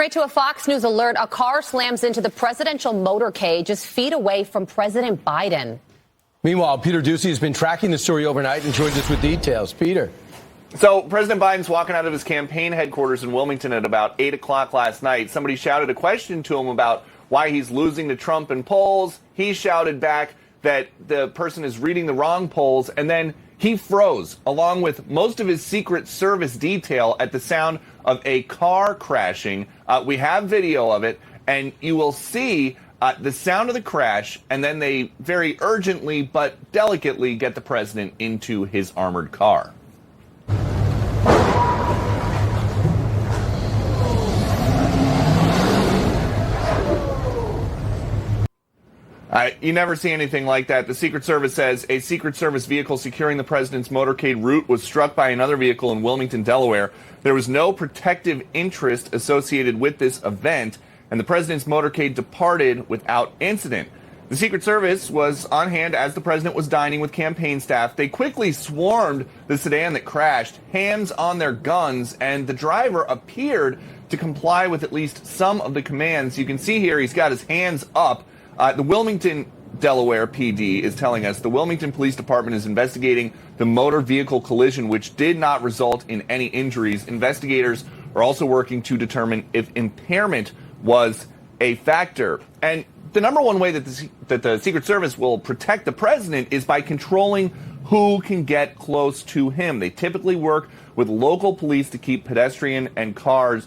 Straight to a Fox News alert. A car slams into the presidential motorcade just feet away from President Biden. Meanwhile, Peter Doocy has been tracking the story overnight and joins us with details. Peter. So President Biden's walking out of his campaign headquarters in Wilmington at about 8 o'clock last night. Somebody shouted a question to him about why he's losing to Trump in polls. He shouted back that the person is reading the wrong polls, and then he froze, along with most of his Secret Service detail, at the sound of a car crashing. We have video of it, and you will see the sound of the crash, and then they very urgently but delicately get the president into his armored car. You never see anything like that. The Secret Service says a Secret Service vehicle securing the president's motorcade route was struck by another vehicle in Wilmington, Delaware. There was no protective interest associated with this event, and the president's motorcade departed without incident. The Secret Service was on hand as the president was dining with campaign staff. They quickly swarmed the sedan that crashed, hands on their guns, and the driver appeared to comply with at least some of the commands. You can see here he's got his hands up. The Wilmington, Delaware PD is telling us the Wilmington Police Department is investigating the motor vehicle collision, which did not result in any injuries. Investigators are also working to determine if impairment was a factor. And the number one way that the Secret Service will protect the president is by controlling who can get close to him. They typically work with local police to keep pedestrians and cars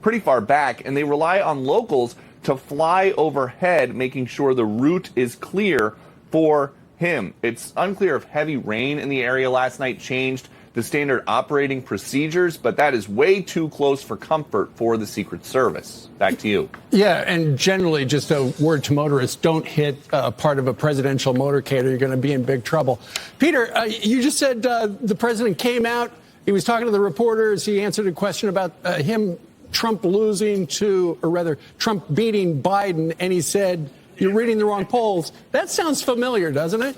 pretty far back, and they rely on locals to fly overhead, making sure the route is clear for him. It's unclear if heavy rain in the area last night changed the standard operating procedures, but that is way too close for comfort for the Secret Service. Back to you. Yeah, and generally, just a word to motorists, don't hit part of a presidential motorcade or you're going to be in big trouble. Peter, you just said the president came out, he was talking to the reporters, he answered a question about Trump losing to, or rather, Trump beating Biden, and he said, you're reading the wrong polls. That sounds familiar, doesn't it?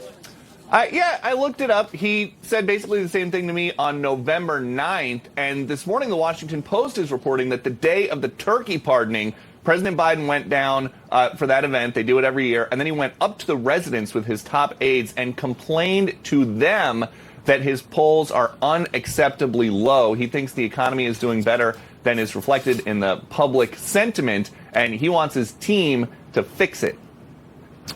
Yeah, I looked it up. He said basically the same thing to me on November 9th, and this morning the Washington Post is reporting that the day of the turkey pardoning, President Biden went down for that event. They do it every year, and then he went up to the residence with his top aides and complained to them that his polls are unacceptably low. He thinks the economy is doing better than is reflected in the public sentiment, and he wants his team to fix it.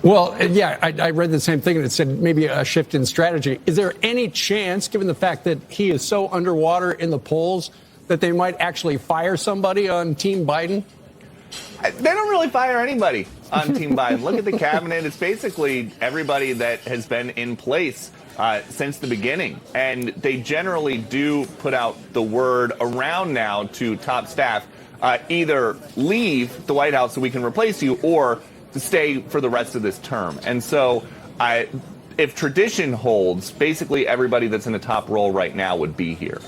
Well, yeah, I read the same thing, and it said maybe a shift in strategy. Is there any chance, given the fact that he is so underwater in the polls, that they might actually fire somebody on Team Biden? They don't really fire anybody on Team Biden. Look at the cabinet. It's basically everybody that has been in place since the beginning. And they generally do put out the word around now to top staff, either leave the White House so we can replace you, or to stay for the rest of this term. And so if tradition holds, basically everybody that's in the top role right now would be here.